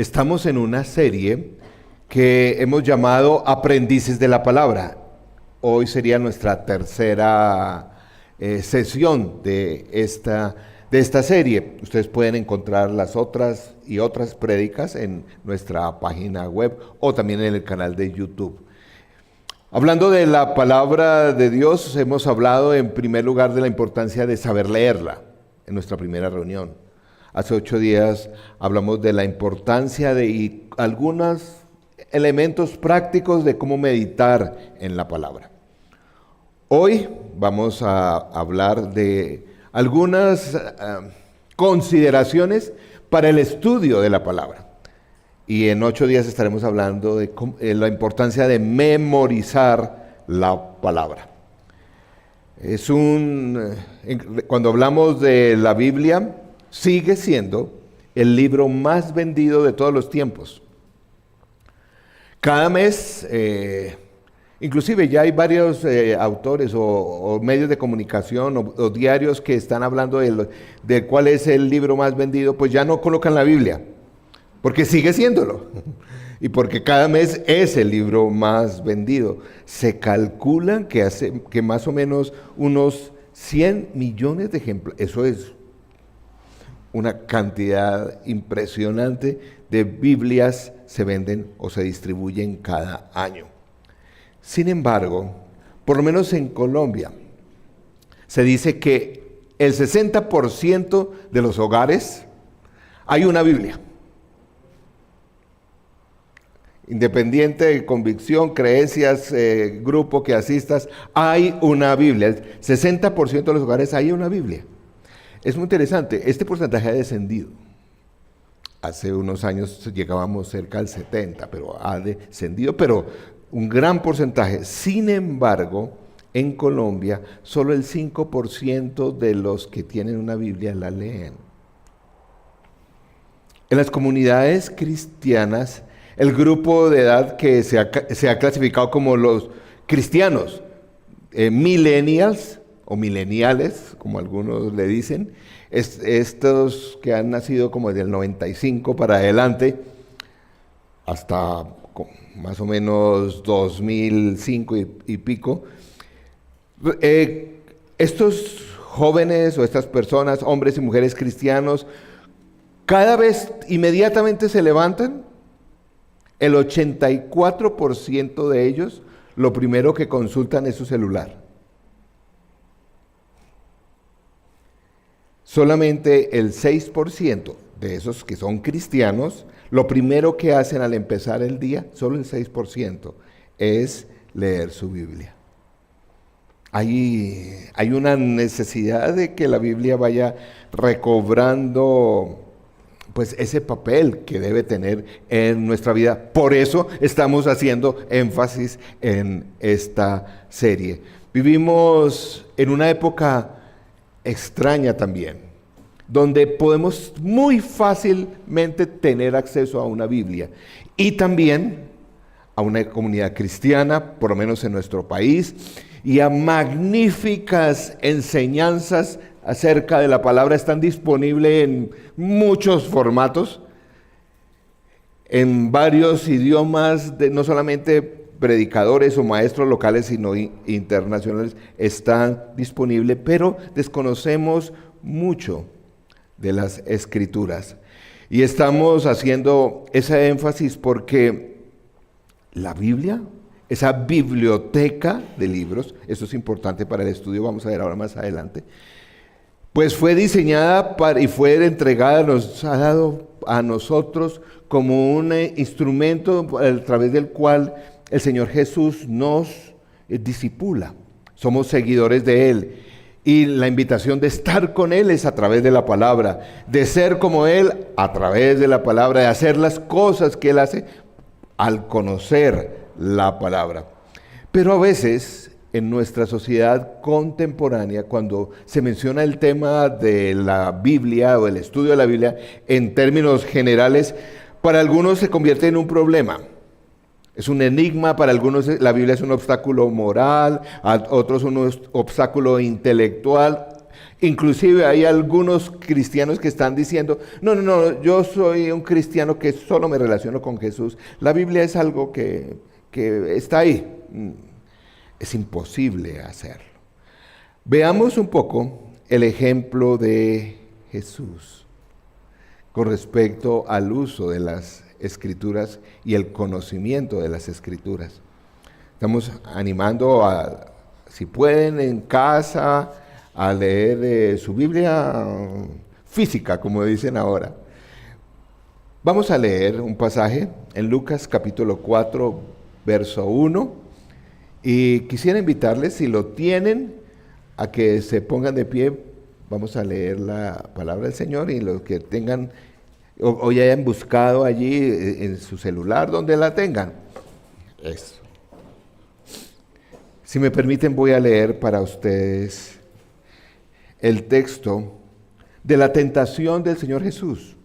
Estamos en una serie que hemos llamado Aprendices de la Palabra. Hoy sería nuestra tercera sesión de esta serie. Ustedes pueden encontrar las otras y otras prédicas en nuestra página web o también en el canal de YouTube. Hablando de la palabra de Dios, hemos hablado en primer lugar de la importancia de saber leerla en nuestra primera reunión. Hace 8 días hablamos de la importancia de algunos elementos prácticos de cómo meditar en la palabra. Hoy vamos a hablar de algunas consideraciones para el estudio de la palabra. Y en 8 días estaremos hablando de la importancia de memorizar la palabra. Cuando hablamos de la Biblia, sigue siendo el libro más vendido de todos los tiempos. Cada mes, inclusive ya hay varios autores o medios de comunicación o diarios que están hablando de cuál es el libro más vendido, pues ya no colocan la Biblia, porque sigue siéndolo. Y porque cada mes es el libro más vendido. Se calcula que más o menos unos 100 millones de ejemplares, eso es una cantidad impresionante de Biblias se venden o se distribuyen cada año. Sin embargo, por lo menos en Colombia, se dice que el 60% de los hogares hay una Biblia. Independiente de convicción, creencias, grupo que asistas, hay una Biblia. El 60% de los hogares hay una Biblia. Es muy interesante, este porcentaje ha descendido. Hace unos años llegábamos cerca al 70%, pero ha descendido, pero un gran porcentaje. Sin embargo, en Colombia, solo el 5% de los que tienen una Biblia la leen. En las comunidades cristianas, el grupo de edad que se ha clasificado como los cristianos, millennials, o mileniales, como algunos le dicen, estos que han nacido como desde el 95 para adelante, hasta más o menos 2005 y pico, estos jóvenes o estas personas, hombres y mujeres cristianos, cada vez inmediatamente se levantan, el 84% de ellos, lo primero que consultan es su celular. Solamente el 6% de esos que son cristianos, lo primero que hacen al empezar el día, solo el 6%, es leer su Biblia. Hay una necesidad de que la Biblia vaya recobrando pues ese papel que debe tener en nuestra vida. Por eso estamos haciendo énfasis en esta serie. Vivimos en una época extraña también, donde podemos muy fácilmente tener acceso a una Biblia y también a una comunidad cristiana, por lo menos en nuestro país, y a magníficas enseñanzas acerca de la palabra. Están disponibles en muchos formatos, en varios idiomas, no solamente predicadores o maestros locales, sino internacionales, están disponibles, pero desconocemos mucho de las Escrituras. Y estamos haciendo ese énfasis porque la Biblia, esa biblioteca de libros, eso es importante para el estudio, vamos a ver ahora más adelante, pues fue diseñada y fue entregada, nos ha dado a nosotros como un instrumento a través del cual el Señor Jesús nos discipula. Somos seguidores de Él. Y la invitación de estar con Él es a través de la palabra, de ser como Él a través de la palabra, de hacer las cosas que Él hace al conocer la palabra. Pero a veces en nuestra sociedad contemporánea, cuando se menciona el tema de la Biblia o el estudio de la Biblia en términos generales, para algunos se convierte en un problema. Es un enigma, para algunos la Biblia es un obstáculo moral, a otros un obstáculo intelectual, Inclusive hay algunos cristianos que están diciendo, no, yo soy un cristiano que solo me relaciono con Jesús. La Biblia es algo que está ahí. Es imposible hacerlo. Veamos un poco el ejemplo de Jesús con respecto al uso de las Escrituras y el conocimiento de las Escrituras. Estamos animando a, si pueden en casa, a leer su Biblia física, como dicen ahora. Vamos a leer un pasaje en Lucas capítulo 4, verso 1, y quisiera invitarles, si lo tienen, a que se pongan de pie. Vamos a leer la palabra del Señor, y los que tengan o ya hayan buscado allí en su celular, donde la tengan. Eso. Si me permiten, voy a leer para ustedes el texto de la tentación del Señor Jesús.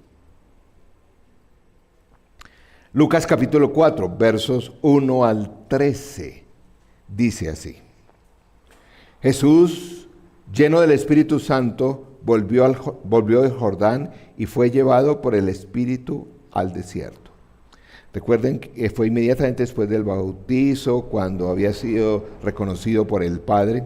Lucas capítulo 4, versos 1 al 13, dice así: Jesús, lleno del Espíritu Santo, volvió del Jordán y fue llevado por el Espíritu al desierto. Recuerden que fue inmediatamente después del bautizo, cuando había sido reconocido por el Padre.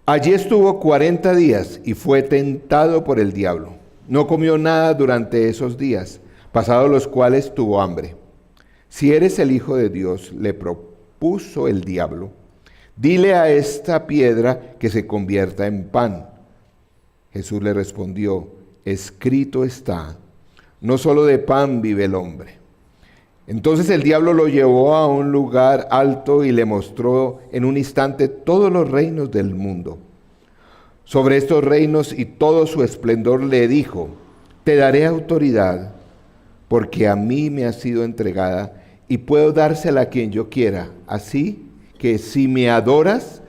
Allí estuvo 40 días y fue tentado por el diablo. No comió nada durante esos días, pasados los cuales tuvo hambre. Si eres el Hijo de Dios, le propuso el diablo, dile a esta piedra que se convierta en pan. Jesús le respondió, escrito está, no solo de pan vive el hombre. Entonces el diablo lo llevó a un lugar alto y le mostró en un instante todos los reinos del mundo. Sobre estos reinos y todo su esplendor le dijo, te daré autoridad, porque a mí me ha sido entregada y puedo dársela a quien yo quiera. Así que si me adoras,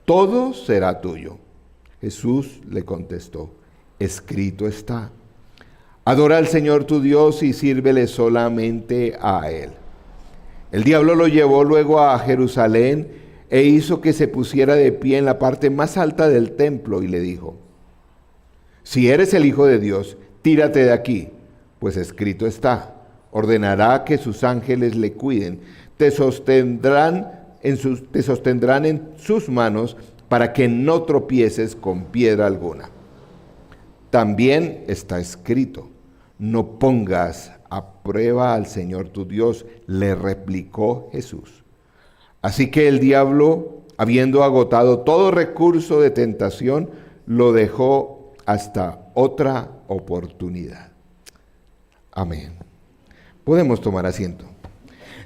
todo será tuyo. Jesús le contestó, escrito está, adora al Señor tu Dios y sírvele solamente a Él. El diablo lo llevó luego a Jerusalén e hizo que se pusiera de pie en la parte más alta del templo y le dijo, si eres el Hijo de Dios, tírate de aquí, pues escrito está, ordenará que sus ángeles le cuiden, te sostendrán en sus manos para que no tropieces con piedra alguna. También está escrito, no pongas a prueba al Señor tu Dios, le replicó Jesús. Así que el diablo, habiendo agotado todo recurso de tentación, lo dejó hasta otra oportunidad. Amén. Podemos tomar asiento.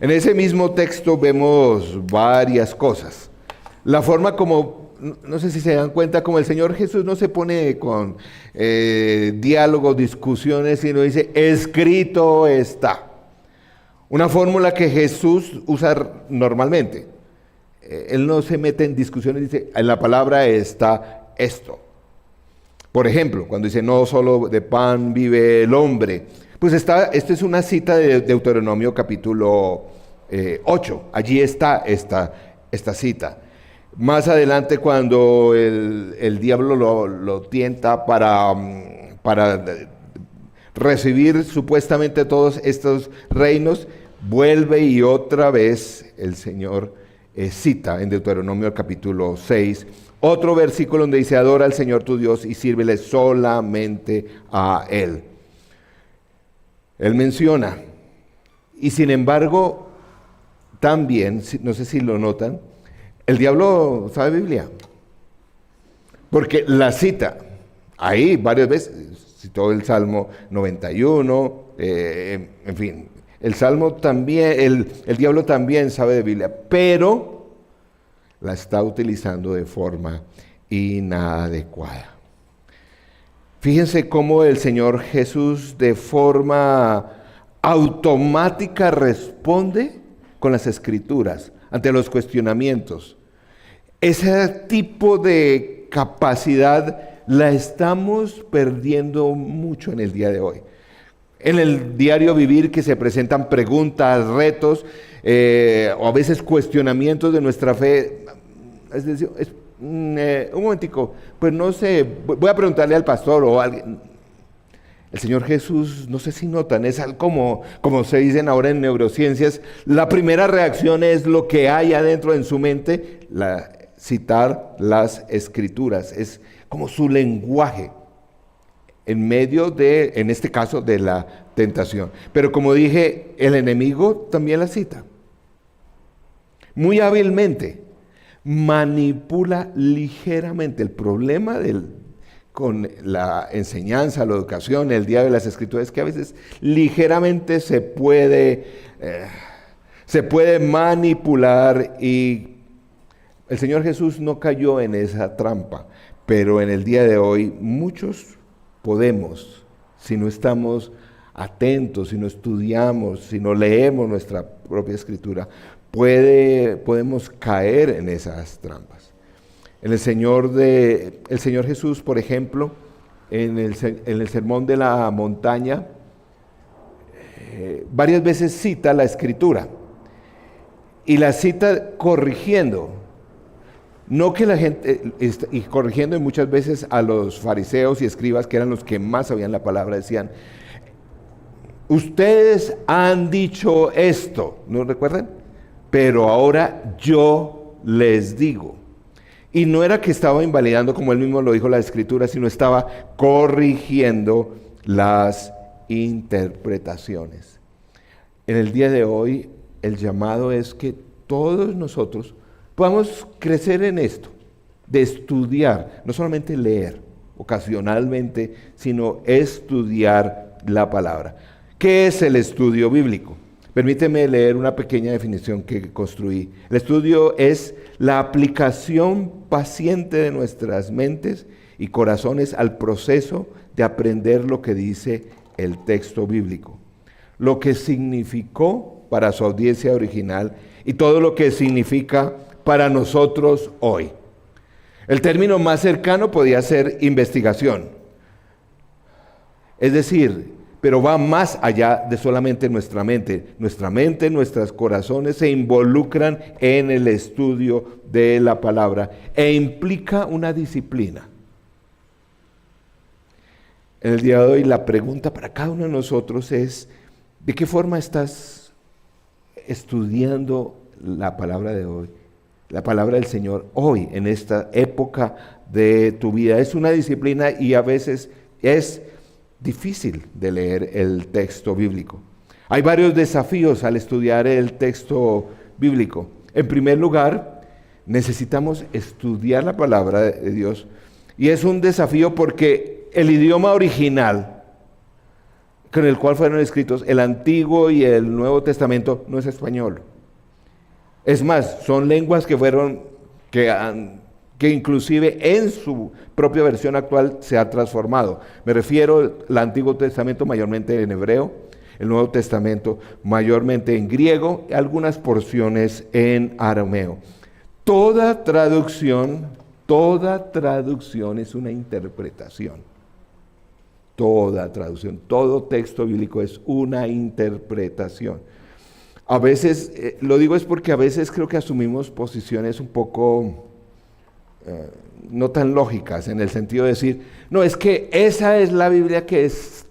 En ese mismo texto vemos varias cosas. La forma como, no sé si se dan cuenta, como el Señor Jesús no se pone con diálogos, discusiones, sino dice, escrito está. Una fórmula que Jesús usa normalmente. Él no se mete en discusiones, dice, en la palabra está esto. Por ejemplo, cuando dice, no solo de pan vive el hombre, pues esta es una cita de Deuteronomio capítulo 8. Allí está esta cita. Más adelante, cuando el diablo lo tienta para recibir supuestamente todos estos reinos, vuelve y otra vez el Señor cita en Deuteronomio capítulo 6, otro versículo donde dice, adora al Señor tu Dios y sírvele solamente a Él. Él menciona, y sin embargo, también, no sé si lo notan, el diablo sabe Biblia, porque la cita ahí varias veces, citó el Salmo 91, en fin, el Salmo también, el diablo también sabe de Biblia, pero la está utilizando de forma inadecuada. Fíjense cómo el Señor Jesús de forma automática responde con las Escrituras ante los cuestionamientos. Ese tipo de capacidad la estamos perdiendo mucho en el día de hoy. En el diario vivir que se presentan preguntas, retos o a veces cuestionamientos de nuestra fe. Es decir, un momentico, pues no sé, voy a preguntarle al pastor o a alguien. El Señor Jesús, no sé si notan, es algo como se dicen ahora en neurociencias, la primera reacción es lo que hay adentro en su mente, citar las escrituras, es como su lenguaje en medio de, en este caso, de la tentación. Pero como dije, el enemigo también la cita. Muy hábilmente manipula ligeramente el problema con la enseñanza, la educación, el día de las escrituras, que a veces ligeramente se puede manipular, y el Señor Jesús no cayó en esa trampa, pero en el día de hoy muchos podemos, si no estamos atentos, si no estudiamos, si no leemos nuestra propia escritura, podemos caer en esas trampas. El Señor Jesús, por ejemplo, en el Sermón de la Montaña, varias veces cita la Escritura, y la cita corrigiendo, no que la gente, y corrigiendo muchas veces a los fariseos y escribas, que eran los que más sabían la palabra, decían, ustedes han dicho esto, ¿no recuerdan? Pero ahora yo les digo. Y no era que estaba invalidando, como él mismo lo dijo la Escritura, sino estaba corrigiendo las interpretaciones. En el día de hoy, el llamado es que todos nosotros podamos crecer en esto, de estudiar, no solamente leer ocasionalmente, sino estudiar la palabra. ¿Qué es el estudio bíblico? Permíteme leer una pequeña definición que construí. El estudio es la aplicación paciente de nuestras mentes y corazones al proceso de aprender lo que dice el texto bíblico, lo que significó para su audiencia original y todo lo que significa para nosotros hoy. El término más cercano podía ser investigación, es decir, pero va más allá de solamente nuestra mente. Nuestra mente, nuestros corazones se involucran en el estudio de la palabra e implica una disciplina. En el día de hoy la pregunta para cada uno de nosotros es, ¿de qué forma estás estudiando la palabra de hoy? La palabra del Señor hoy, en esta época de tu vida. Es una disciplina y a veces es difícil de leer el texto bíblico. Hay varios desafíos al estudiar el texto bíblico. En primer lugar, necesitamos estudiar la palabra de Dios, y es un desafío porque el idioma original con el cual fueron escritos el Antiguo y el Nuevo Testamento no es español. Es más, son lenguas que inclusive en su propia versión actual se ha transformado. Me refiero al Antiguo Testamento mayormente en hebreo, el Nuevo Testamento mayormente en griego, y algunas porciones en arameo. Toda traducción es una interpretación. Toda traducción, todo texto bíblico es una interpretación. A veces, lo digo es porque a veces creo que asumimos posiciones un poco no tan lógicas, en el sentido de decir, no, es que esa es la Biblia que es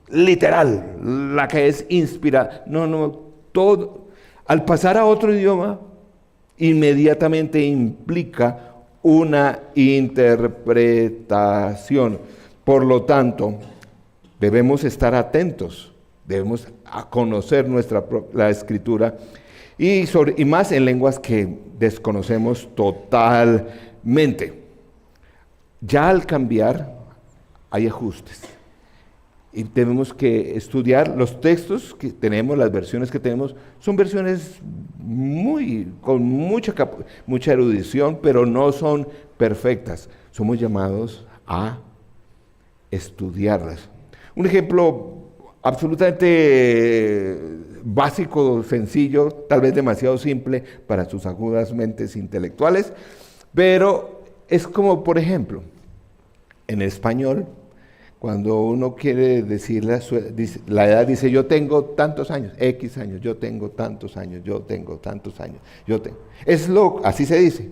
literal, la que es inspirada. No, todo, al pasar a otro idioma, inmediatamente implica una interpretación. Por lo tanto, debemos estar atentos, debemos conocer la Escritura, y más en lenguas que desconocemos totalmente. Ya al cambiar hay ajustes y tenemos que estudiar los textos que tenemos, las versiones que tenemos, son versiones con mucha erudición, pero no son perfectas. Somos llamados a estudiarlas. Un ejemplo absolutamente básico, sencillo, tal vez demasiado simple para sus agudas mentes intelectuales, pero es como, por ejemplo, en español, Cuando uno quiere decir la edad, dice yo tengo tantos años, X años, yo tengo tantos años, yo tengo tantos años, yo tengo. Así se dice.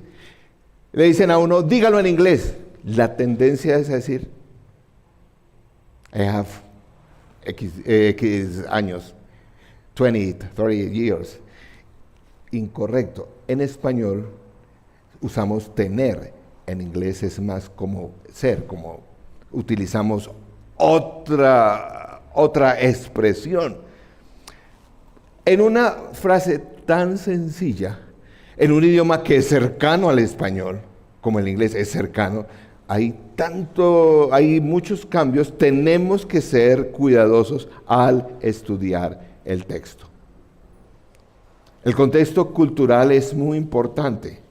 Le dicen a uno, dígalo en inglés. La tendencia es a decir, I have X años, 20, 30 years. Incorrecto. En español usamos tener. En inglés es más como ser, como utilizamos otra expresión. En una frase tan sencilla, en un idioma que es cercano al español, como el inglés es cercano, hay muchos cambios, tenemos que ser cuidadosos al estudiar el texto. El contexto cultural es muy importante.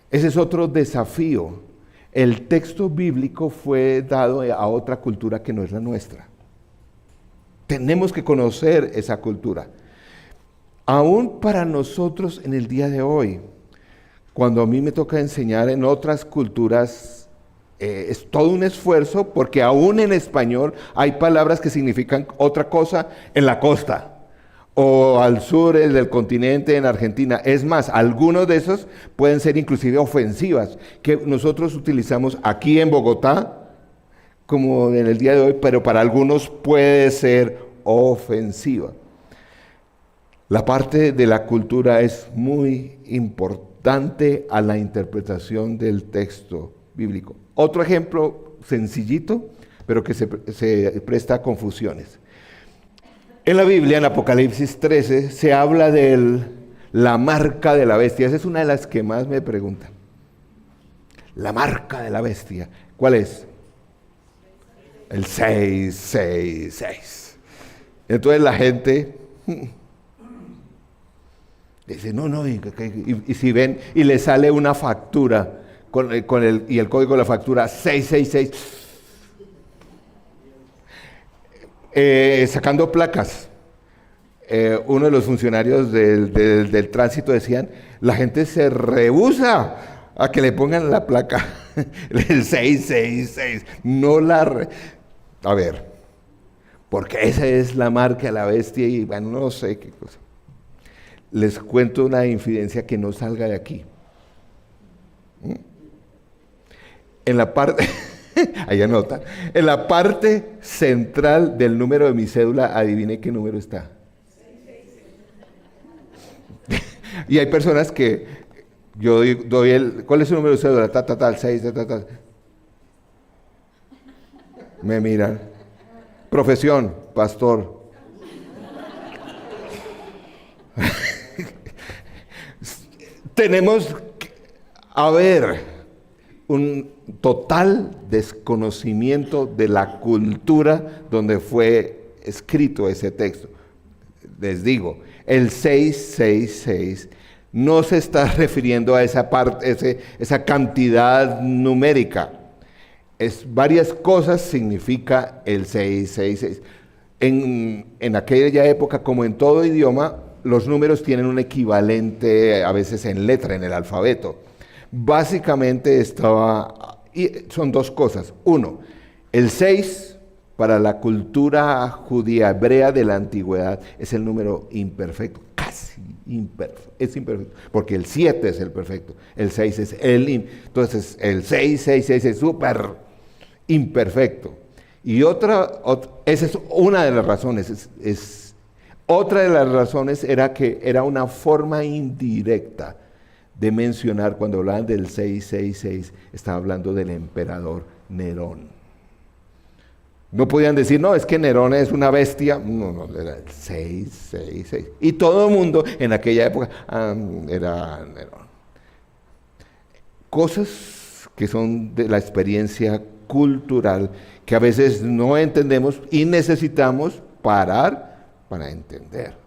Ese es otro desafío. El texto bíblico fue dado a otra cultura que no es la nuestra. Tenemos que conocer esa cultura. Aún para nosotros en el día de hoy, cuando a mí me toca enseñar en otras culturas, es todo un esfuerzo porque aún en español hay palabras que significan otra cosa en la costa o al sur del continente, en Argentina. Es más, algunos de esos pueden ser inclusive ofensivas, que nosotros utilizamos aquí en Bogotá, como en el día de hoy, pero para algunos puede ser ofensiva. La parte de la cultura es muy importante a la interpretación del texto bíblico. Otro ejemplo sencillito, pero que se presta a confusiones. En la Biblia, en Apocalipsis 13, se habla de la marca de la bestia. Esa es una de las que más me preguntan. La marca de la bestia. ¿Cuál es? El 666. Entonces la gente dice, no, y si ven, y le sale una factura y el código de la factura 666. Sacando placas, uno de los funcionarios del tránsito decían, la gente se rehúsa a que le pongan la placa, el 666, a ver, porque esa es la marca de la bestia y bueno, no sé qué cosa. Les cuento una infidencia que no salga de aquí. En la parte... Ahí anota. En la parte central del número de mi cédula, adivine qué número está. Y hay personas que yo doy ¿cuál es su número de cédula? El 6, Me miran. Profesión, pastor. Tenemos que un total desconocimiento de la cultura donde fue escrito ese texto. Les digo, el 666 no se está refiriendo a esa parte, esa cantidad numérica. Varias cosas significa el 666. En aquella época, como en todo idioma, los números tienen un equivalente a veces en letra, en el alfabeto. Básicamente son dos cosas. Uno, el 6 para la cultura judía hebrea de la antigüedad es el número imperfecto, casi imperfecto, es imperfecto, porque el 7 es el perfecto, el 6 es entonces el 666 es súper imperfecto. Y esa es una de las razones, otra de las razones era que era una forma indirecta de mencionar, cuando hablaban del 666, estaba hablando del emperador Nerón. No podían decir, no, es que Nerón es una bestia. No, era el 666. Y todo el mundo en aquella época era Nerón. Cosas que son de la experiencia cultural que a veces no entendemos y necesitamos parar para entender.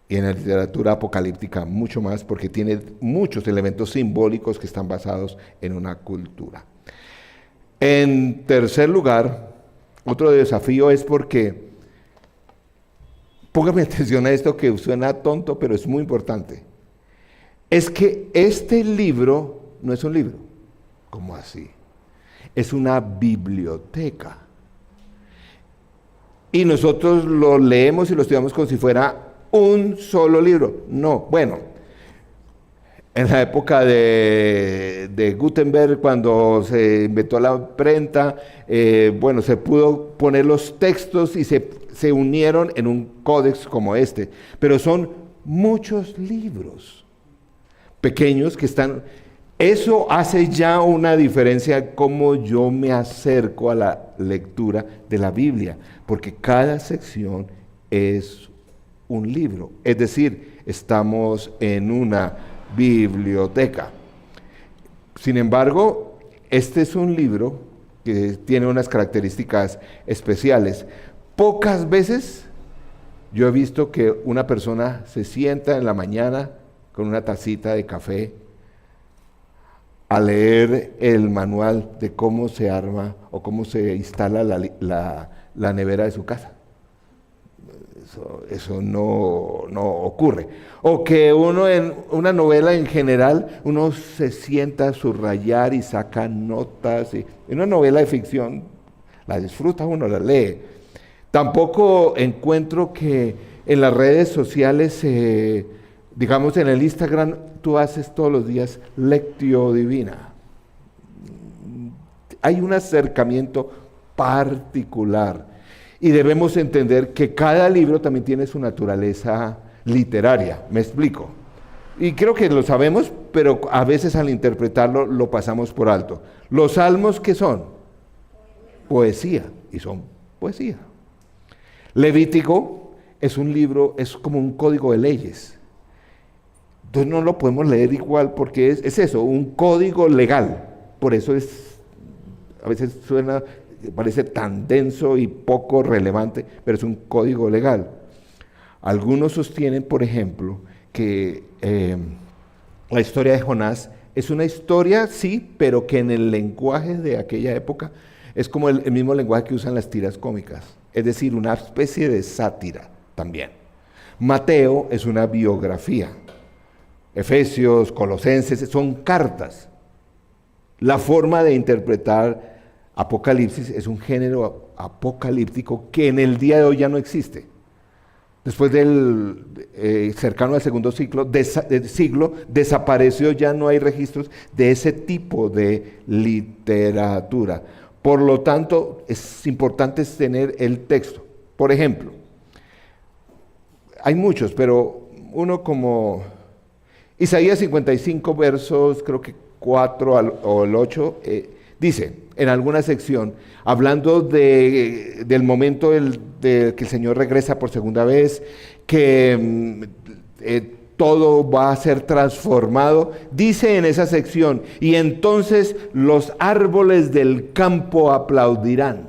Y en la literatura apocalíptica mucho más, porque tiene muchos elementos simbólicos que están basados en una cultura. En tercer lugar, otro desafío es porque, póngame atención a esto que suena tonto, pero es muy importante. Es que este libro no es un libro. ¿Cómo así? es una biblioteca. Y nosotros lo leemos y lo estudiamos como si fuera un solo libro. No, bueno, en la época de Gutenberg, cuando se inventó la imprenta, bueno, se pudo poner los textos y se unieron en un códex como este. Pero son muchos libros pequeños que están. Eso hace ya una diferencia cómo yo me acerco a la lectura de la Biblia, porque cada sección es un libro, es decir, estamos en una biblioteca. Sin embargo, este es un libro que tiene unas características especiales. Pocas veces yo he visto que una persona se sienta en la mañana con una tacita de café a leer el manual de cómo se arma o cómo se instala la nevera de su casa. Eso no ocurre. O que uno en una novela en general, uno se sienta a subrayar y saca notas. En una novela de ficción, la disfruta uno, la lee. Tampoco encuentro que en las redes sociales, digamos en el Instagram, tú haces todos los días lectio divina. Hay un acercamiento particular y debemos entender que cada libro también tiene su naturaleza literaria. Me explico. Y creo que lo sabemos, pero a veces al interpretarlo lo pasamos por alto. Los salmos, ¿qué son? Poesía, y son poesía. Levítico es un libro, es como un código de leyes. Entonces no lo podemos leer igual porque es eso, un código legal. Por eso a veces parece tan denso y poco relevante, pero es un código legal. Algunos sostienen, por ejemplo, que la historia de Jonás es una historia, sí, pero que en el lenguaje de aquella época es como el mismo lenguaje que usan las tiras cómicas, es decir, una especie de sátira también. Mateo es una biografía. Efesios, Colosenses, son cartas. La forma de interpretar Apocalipsis es un género apocalíptico que en el día de hoy ya no existe. Después del cercano al segundo siglo, desapareció, ya no hay registros de ese tipo de literatura. Por lo tanto, es importante tener el texto. Por ejemplo, hay muchos, pero uno como Isaías 55, versos, creo que 4 o el 8, dice en alguna sección, hablando del momento de que el Señor regresa por segunda vez, que todo va a ser transformado, dice en esa sección, y entonces los árboles del campo aplaudirán.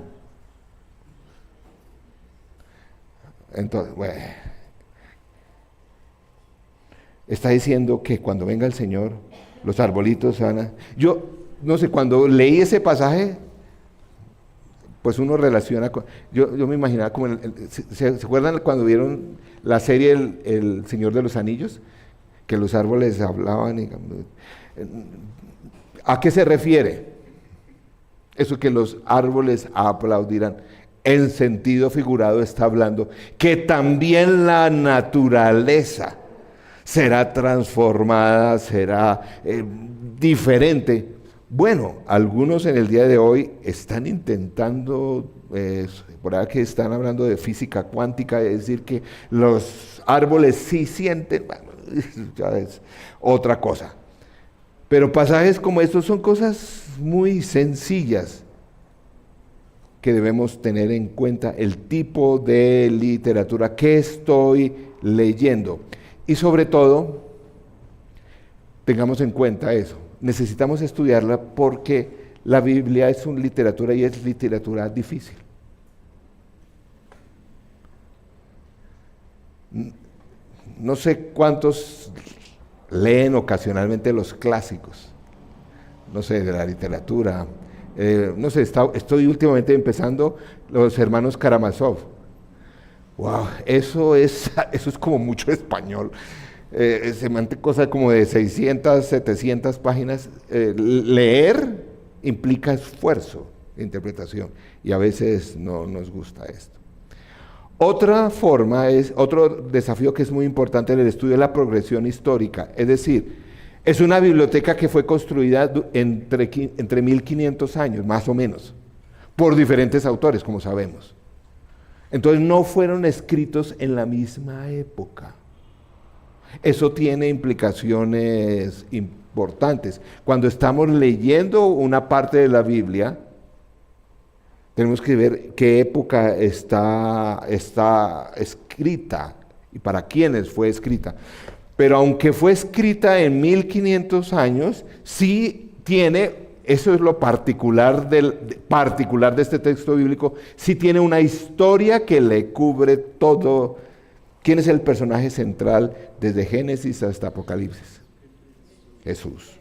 Entonces, bueno, está diciendo que cuando venga el Señor, los arbolitos van a... Yo, no sé, cuando leí ese pasaje, pues uno relaciona con... Yo me imaginaba como... ¿se acuerdan cuando vieron la serie el Señor de los Anillos? Que los árboles hablaban. ¿A qué se refiere? Eso que los árboles aplaudirán. En sentido figurado está hablando que también la naturaleza será transformada, será diferente. Bueno, algunos en el día de hoy están intentando, por ahí que están hablando de física cuántica, es decir, que los árboles sí sienten, bueno, ya es otra cosa. Pero pasajes como estos son cosas muy sencillas que debemos tener en cuenta, el tipo de literatura que estoy leyendo. Y sobre todo, tengamos en cuenta eso. Necesitamos estudiarla porque la Biblia es una literatura y es literatura difícil. No sé cuántos leen ocasionalmente los clásicos, no sé, de la literatura. No sé, estoy últimamente empezando los hermanos Karamazov. Wow, eso es como mucho español. Se mantiene cosa como de 600, 700 páginas. Leer implica esfuerzo de interpretación y a veces no nos gusta esto. Otra forma otro desafío que es muy importante en el estudio es la progresión histórica, es decir, es una biblioteca que fue construida entre 1500 años, más o menos, por diferentes autores, como sabemos. Entonces no fueron escritos en la misma época. Eso tiene implicaciones importantes. Cuando estamos leyendo una parte de la Biblia, tenemos que ver qué época está escrita y para quiénes fue escrita. Pero aunque fue escrita en 1500 años, sí tiene, eso es lo particular de este texto bíblico, sí tiene una historia que le cubre todo. ¿Quién es el personaje central desde Génesis hasta Apocalipsis? Jesús.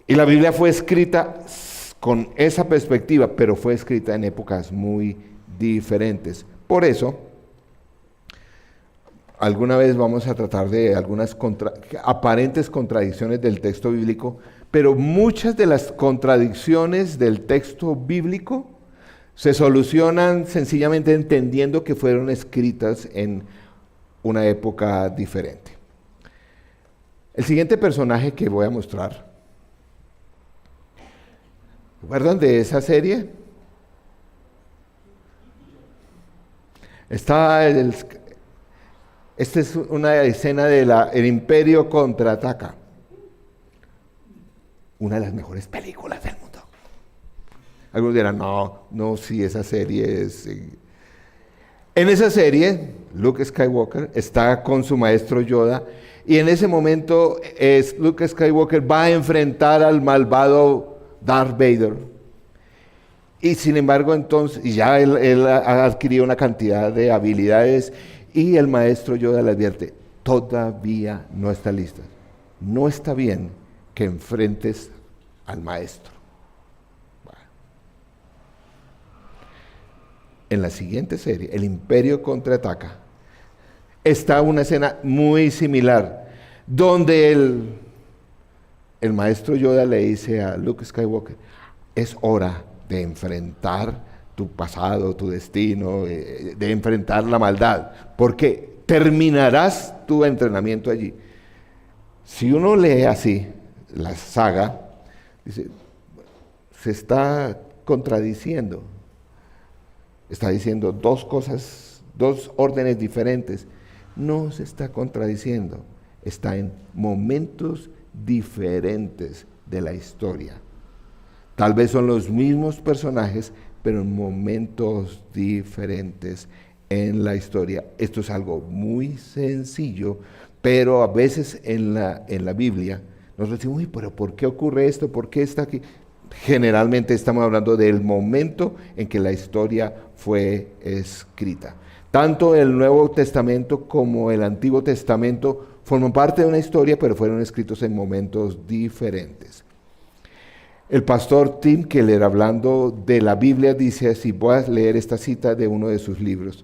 Y la Biblia fue escrita con esa perspectiva, pero fue escrita en épocas muy diferentes. Por eso, alguna vez vamos a tratar de algunas aparentes contradicciones del texto bíblico, pero muchas de las contradicciones del texto bíblico se solucionan sencillamente entendiendo que fueron escritas en una época diferente. El siguiente personaje que voy a mostrar, ¿recuerdan de esa serie? Esta es una escena de El Imperio contraataca. Una de las mejores películas del mundo. Algunos dirán, no, sí, esa serie es... En esa serie, Luke Skywalker está con su maestro Yoda y en ese momento Luke Skywalker va a enfrentar al malvado Darth Vader. Y sin embargo, entonces, y ya él ha adquirido una cantidad de habilidades y el maestro Yoda le advierte, todavía no está lista. No está bien que enfrentes al maestro. En la siguiente serie, El Imperio contraataca, está una escena muy similar, donde el maestro Yoda le dice a Luke Skywalker, es hora de enfrentar tu pasado, tu destino, de enfrentar la maldad, porque terminarás tu entrenamiento allí. Si uno lee así la saga, dice, se está contradiciendo. Está diciendo dos cosas, dos órdenes diferentes. No se está contradiciendo, está en momentos diferentes de la historia. Tal vez son los mismos personajes, pero en momentos diferentes en la historia. Esto es algo muy sencillo, pero a veces en la Biblia nos decimos, uy, pero ¿por qué ocurre esto? ¿Por qué está aquí? Generalmente estamos hablando del momento en que la historia fue escrita. Tanto el Nuevo Testamento como el Antiguo Testamento forman parte de una historia, pero fueron escritos en momentos diferentes. El pastor Tim Keller, hablando de la Biblia, dice así, voy a leer esta cita de uno de sus libros.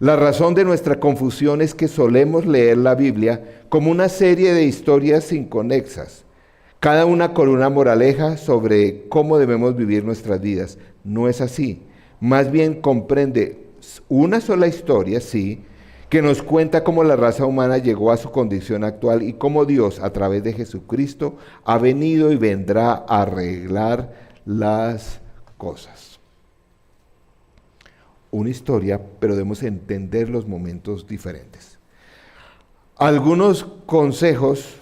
La razón de nuestra confusión es que solemos leer la Biblia como una serie de historias inconexas, cada una con una moraleja sobre cómo debemos vivir nuestras vidas. No es así. Más bien comprende una sola historia, sí, que nos cuenta cómo la raza humana llegó a su condición actual y cómo Dios, a través de Jesucristo, ha venido y vendrá a arreglar las cosas. Una historia, pero debemos entender los momentos diferentes. Algunos consejos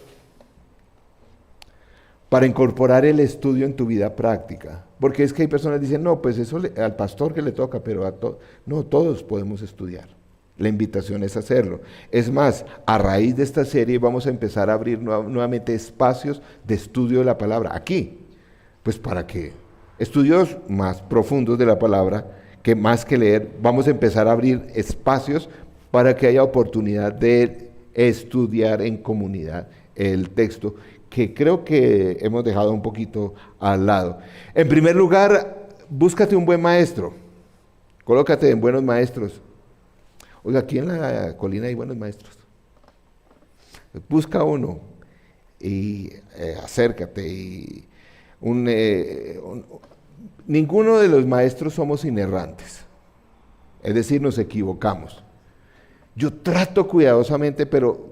para incorporar el estudio en tu vida práctica. Porque es que hay personas que dicen, no, pues eso al pastor que le toca, pero no, todos podemos estudiar. La invitación es hacerlo. Es más, a raíz de esta serie vamos a empezar a abrir nuevamente espacios de estudio de la palabra. Aquí, pues para que estudios más profundos de la palabra, que más que leer, vamos a empezar a abrir espacios para que haya oportunidad de estudiar en comunidad el texto, que creo que hemos dejado un poquito al lado. En primer lugar, búscate un buen maestro. Colócate en buenos maestros. Oiga, aquí en la colina hay buenos maestros. Busca uno y acércate. Ninguno de los maestros somos inerrantes, es decir, nos equivocamos. Yo trato cuidadosamente, pero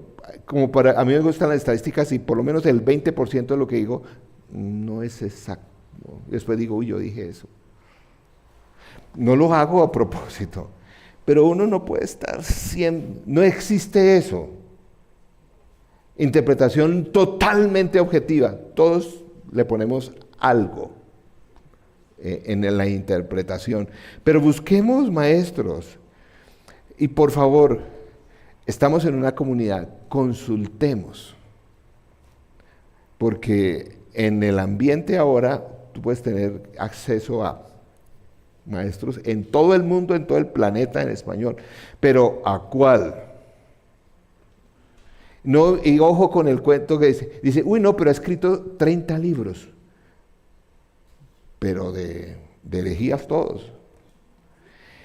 a mí me gustan las estadísticas y por lo menos el 20% de lo que digo no es exacto. Después digo, uy, yo dije eso. No lo hago a propósito, pero uno no puede estar siempre, no existe eso. Interpretación totalmente objetiva, todos le ponemos algo en la interpretación, pero busquemos maestros y por favor, estamos en una comunidad, consultemos, porque en el ambiente ahora tú puedes tener acceso a maestros en todo el mundo, en todo el planeta en español, pero ¿a cuál? No, y ojo con el cuento que dice, uy no, pero ha escrito 30 libros, pero de herejías todos.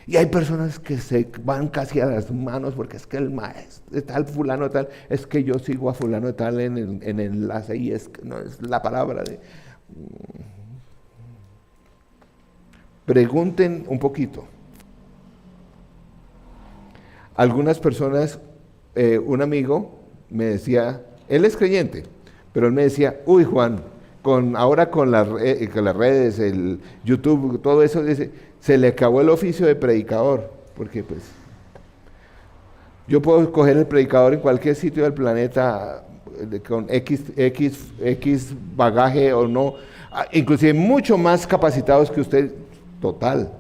Y hay personas que se van casi a las manos porque es que el maestro de tal, fulano de tal, es que yo sigo a fulano de tal en el enlace y es que no es la palabra de... Pregunten un poquito. Algunas personas, un amigo me decía, él es creyente, pero él me decía, uy Juan, ahora con las redes, el YouTube, todo eso, dice, se le acabó el oficio de predicador, porque pues yo puedo coger el predicador en cualquier sitio del planeta con X bagaje o no, inclusive mucho más capacitados que usted, total.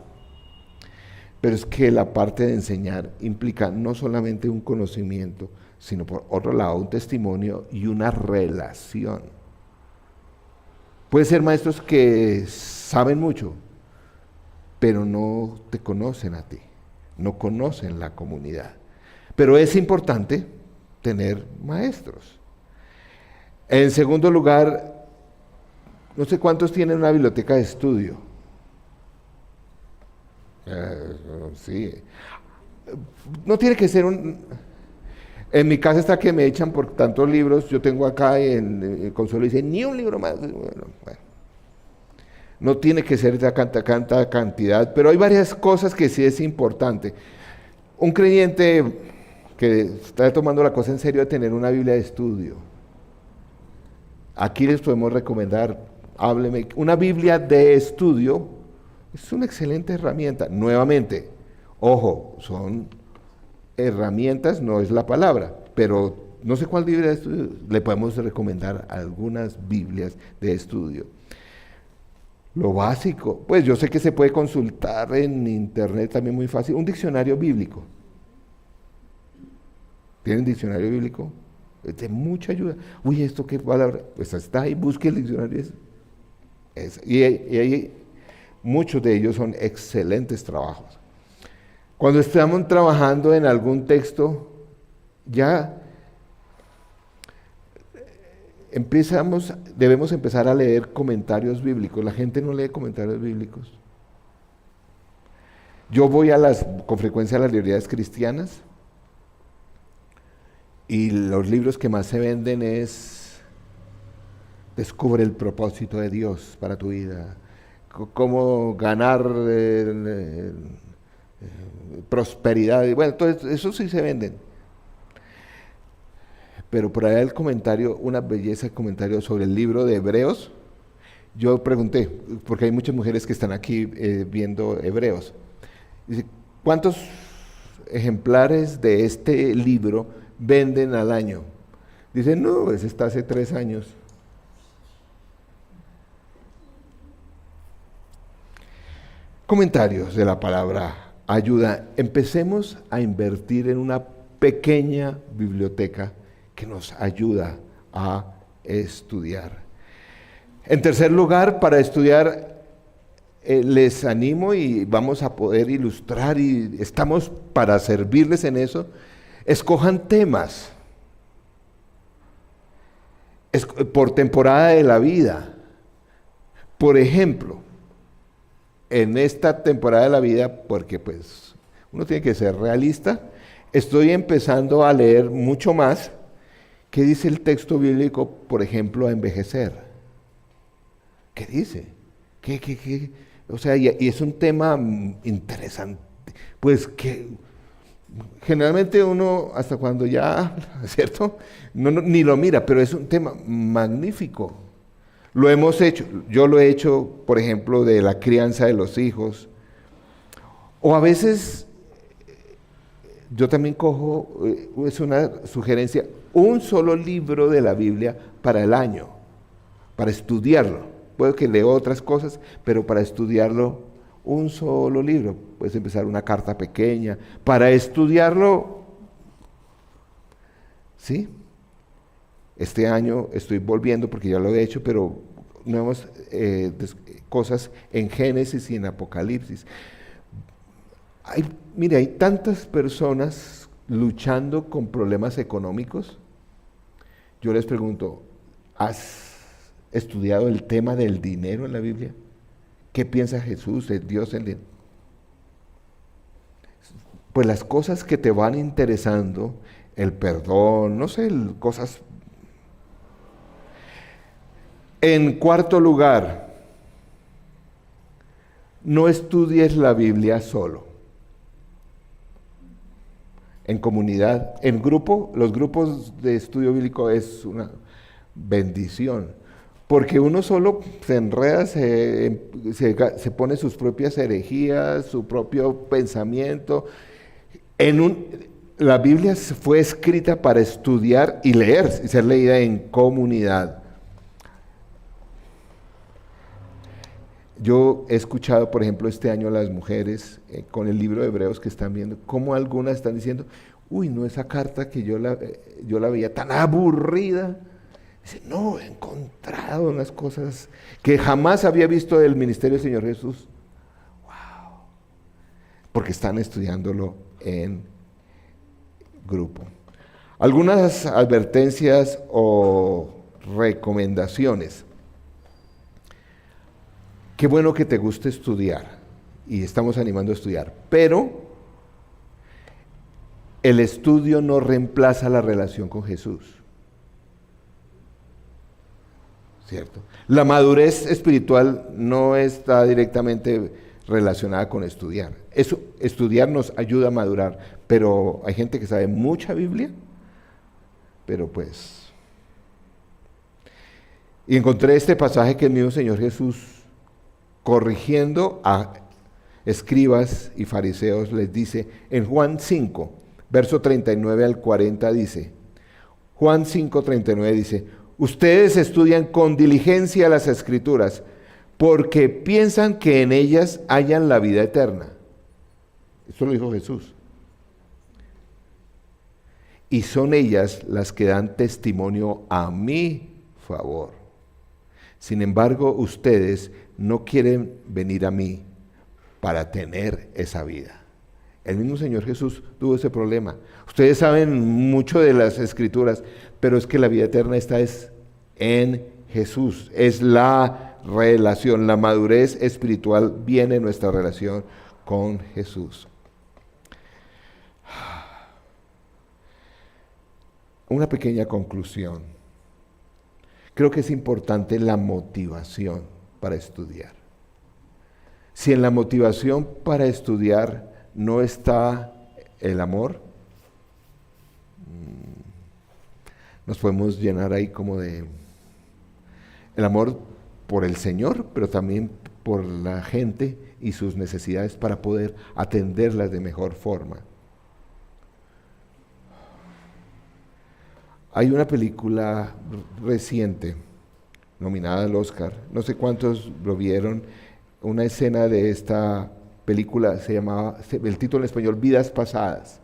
Pero es que la parte de enseñar implica no solamente un conocimiento, sino por otro lado un testimonio y una relación. Puede ser maestros que saben mucho, pero no te conocen a ti, no conocen la comunidad. Pero es importante tener maestros. En segundo lugar, no sé cuántos tienen una biblioteca de estudio. Sí. No tiene que ser En mi casa está que me echan por tantos libros. Yo tengo acá en el Consuelo dice, ni un libro más. Bueno. No tiene que ser de tanta cantidad, pero hay varias cosas que sí es importante. Un creyente que está tomando la cosa en serio de tener una Biblia de estudio. Aquí les podemos recomendar, hábleme, una Biblia de estudio es una excelente herramienta. Nuevamente, ojo, son herramientas, no es la palabra, pero no sé cuál Biblia de estudio, le podemos recomendar algunas Biblias de estudio. Lo básico, pues yo sé que se puede consultar en internet también muy fácil, un diccionario bíblico. ¿Tienen diccionario bíblico? Es de mucha ayuda. Uy, ¿esto qué palabra? Pues está ahí, busque el diccionario. Y hay muchos de ellos son excelentes trabajos. Cuando estamos trabajando en algún texto, ya debemos empezar a leer comentarios bíblicos. La gente no lee comentarios bíblicos. Yo voy con frecuencia a las librerías cristianas y los libros que más se venden es Descubre el propósito de Dios para tu vida, cómo ganar prosperidad, y bueno, todo eso sí se venden. Pero por ahí el comentario, una belleza de comentario sobre el libro de Hebreos. Yo pregunté, porque hay muchas mujeres que están aquí viendo Hebreos. Dice, ¿cuántos ejemplares de este libro venden al año? Dice, no, ese está hace 3 años. Comentarios de la palabra ayuda. Empecemos a invertir en una pequeña biblioteca que nos ayuda a estudiar. En tercer lugar, para estudiar, les animo y vamos a poder ilustrar y estamos para servirles en eso. Escojan temas por temporada de la vida. Por ejemplo, en esta temporada de la vida, porque pues uno tiene que ser realista, estoy empezando a leer mucho más. ¿Qué dice el texto bíblico, por ejemplo, a envejecer? ¿Qué dice? ¿Qué? O sea, y es un tema interesante. Pues que generalmente uno, hasta cuando ya, ¿cierto? Ni lo mira, pero es un tema magnífico. Lo hemos hecho, yo lo he hecho, por ejemplo, de la crianza de los hijos. O a veces yo también cojo, es una sugerencia, un solo libro de la Biblia para el año, para estudiarlo. Puedo que leo otras cosas, pero para estudiarlo, un solo libro. Puedes empezar una carta pequeña. Para estudiarlo, ¿sí? Este año estoy volviendo, porque ya lo he hecho, pero nuevas cosas en Génesis y en Apocalipsis. Mire, hay tantas personas luchando con problemas económicos. Yo les pregunto, ¿has estudiado el tema del dinero en la Biblia? ¿Qué piensa Jesús, de Dios en él? Pues las cosas que te van interesando, el perdón, no sé, cosas. En cuarto lugar, no estudies la Biblia solo. En comunidad, en grupo, los grupos de estudio bíblico es una bendición, porque uno solo se enreda, se pone sus propias herejías, su propio pensamiento. La Biblia fue escrita para estudiar y leer, y ser leída en comunidad. Yo he escuchado, por ejemplo, este año a las mujeres con el libro de Hebreos que están viendo, cómo algunas están diciendo, uy, no, esa carta que yo la veía tan aburrida. Dice, no, he encontrado unas cosas que jamás había visto del ministerio del Señor Jesús. Wow. Porque están estudiándolo en grupo. Algunas advertencias o recomendaciones. Qué bueno que te guste estudiar y estamos animando a estudiar, pero el estudio no reemplaza la relación con Jesús. ¿Cierto? La madurez espiritual no está directamente relacionada con estudiar. Estudiar nos ayuda a madurar, pero hay gente que sabe mucha Biblia, pero pues. Y encontré este pasaje que el mismo Señor Jesús, corrigiendo a escribas y fariseos, les dice, en Juan 5, verso 39 al 40 dice, Juan 5, 39 dice, ustedes estudian con diligencia las Escrituras, porque piensan que en ellas hallan la vida eterna. Esto lo dijo Jesús. Y son ellas las que dan testimonio a mi favor. Sin embargo, ustedes no quieren venir a mí para tener esa vida. El mismo Señor Jesús tuvo ese problema. Ustedes saben mucho de las Escrituras, pero es que la vida eterna está en Jesús. Es la relación, la madurez espiritual viene en nuestra relación con Jesús. Una pequeña conclusión. Creo que es importante la motivación para estudiar. Si en la motivación para estudiar no está el amor, nos podemos llenar ahí como de el amor por el Señor, pero también por la gente y sus necesidades para poder atenderlas de mejor forma. Hay una película reciente, nominada al Oscar, no sé cuántos lo vieron, una escena de esta película se llamaba, el título en español, Vidas Pasadas.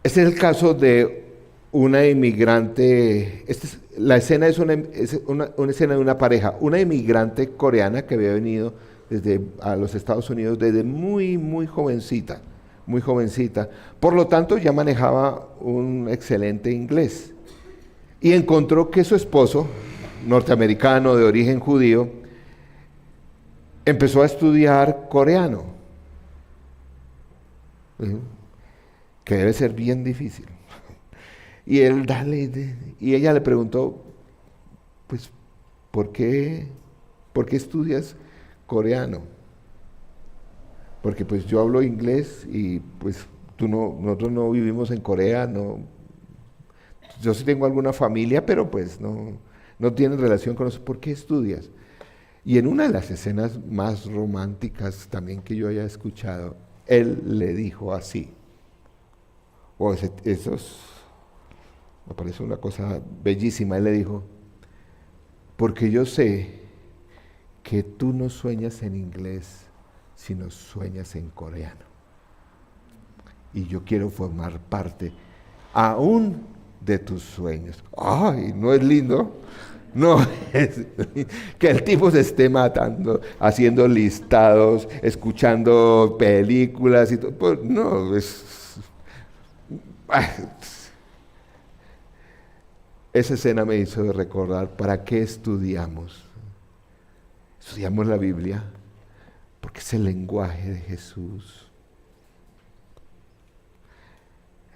Este es el caso de una inmigrante, la escena es una escena de una pareja, una inmigrante coreana que había venido a los Estados Unidos desde muy, muy jovencita. Por lo tanto, ya manejaba un excelente inglés. Y encontró que su esposo, norteamericano de origen judío, empezó a estudiar coreano, que debe ser bien difícil. Y él, y ella le preguntó, pues, ¿por qué estudias coreano? Porque pues yo hablo inglés y pues nosotros no vivimos en Corea, no. Yo sí tengo alguna familia, pero pues no tienen relación con eso. ¿Por qué estudias? Y en una de las escenas más románticas también que yo haya escuchado, él le dijo así. Me parece una cosa bellísima. Él le dijo, porque yo sé que tú no sueñas en inglés, sino sueñas en coreano. Y yo quiero formar parte aún de tus sueños. ¡Ay! ¿No es lindo? No es que el tipo se esté matando, haciendo listados, escuchando películas y todo. Pues no, esa escena me hizo recordar para qué estudiamos. Estudiamos la Biblia porque es el lenguaje de Jesús.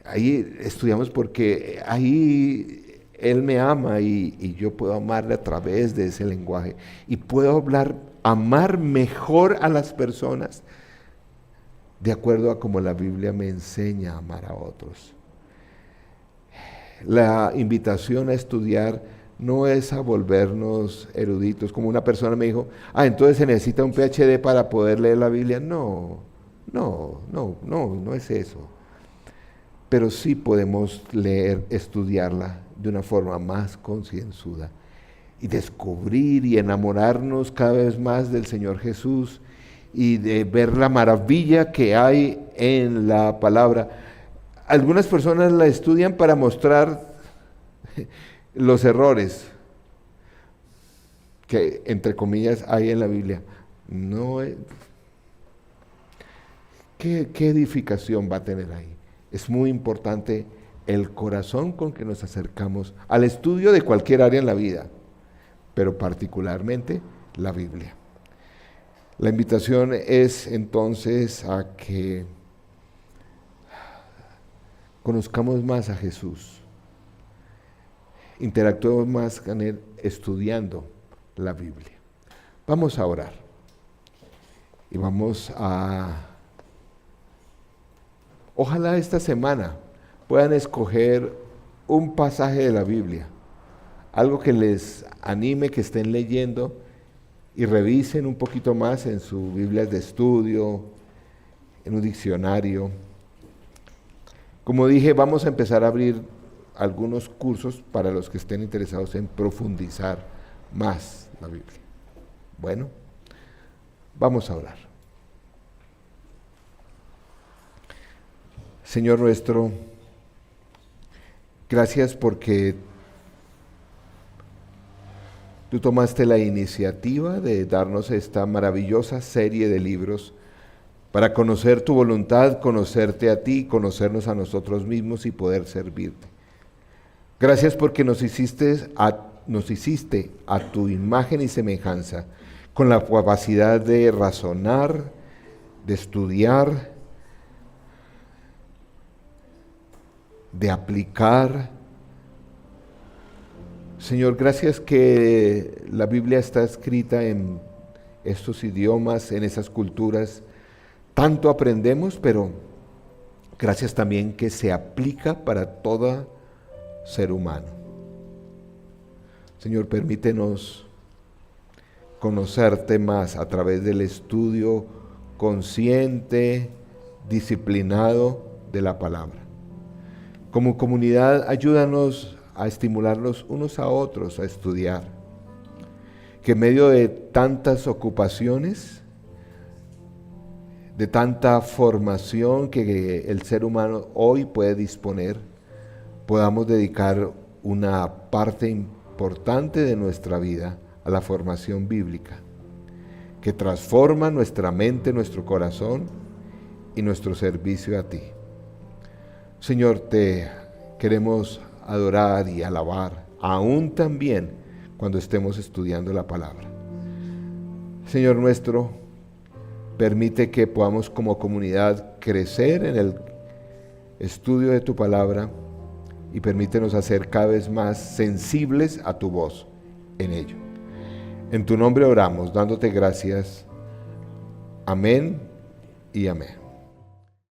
Ahí estudiamos porque ahí Él me ama y yo puedo amarle a través de ese lenguaje. Y puedo amar mejor a las personas de acuerdo a como la Biblia me enseña a amar a otros. La invitación a estudiar no es a volvernos eruditos. Como una persona me dijo, entonces se necesita un PhD para poder leer la Biblia. No es eso. Pero sí podemos leer, estudiarla de una forma más concienzuda y descubrir y enamorarnos cada vez más del Señor Jesús y de ver la maravilla que hay en la palabra. Algunas personas la estudian para mostrar los errores que, entre comillas, hay en la Biblia. ¿Qué edificación va a tener ahí? Es muy importante el corazón con que nos acercamos al estudio de cualquier área en la vida, pero particularmente la Biblia. La invitación es entonces a que conozcamos más a Jesús, interactuemos más con Él estudiando la Biblia. Vamos a orar y vamos a... Ojalá esta semana puedan escoger un pasaje de la Biblia, algo que les anime, que estén leyendo y revisen un poquito más en sus Biblias de estudio, en un diccionario. Como dije, vamos a empezar a abrir algunos cursos para los que estén interesados en profundizar más la Biblia. Bueno, vamos a orar. Señor nuestro, gracias porque tú tomaste la iniciativa de darnos esta maravillosa serie de libros para conocer tu voluntad, conocerte a ti, conocernos a nosotros mismos y poder servirte. Gracias porque nos hiciste a tu imagen y semejanza, con la capacidad de razonar, de estudiar, de aplicar. Señor, gracias que la Biblia está escrita en estos idiomas, en esas culturas. Tanto aprendemos, pero gracias también que se aplica para todo ser humano. Señor, permítenos conocerte más a través del estudio consciente, disciplinado de la palabra. Como comunidad, ayúdanos a estimularnos unos a otros a estudiar. Que en medio de tantas ocupaciones, de tanta formación que el ser humano hoy puede disponer, podamos dedicar una parte importante de nuestra vida a la formación bíblica, que transforma nuestra mente, nuestro corazón y nuestro servicio a ti. Señor, te queremos adorar y alabar, aún también cuando estemos estudiando la palabra. Señor nuestro, permite que podamos como comunidad crecer en el estudio de tu palabra y permítenos hacer cada vez más sensibles a tu voz en ello. En tu nombre oramos, dándote gracias. Amén y amén.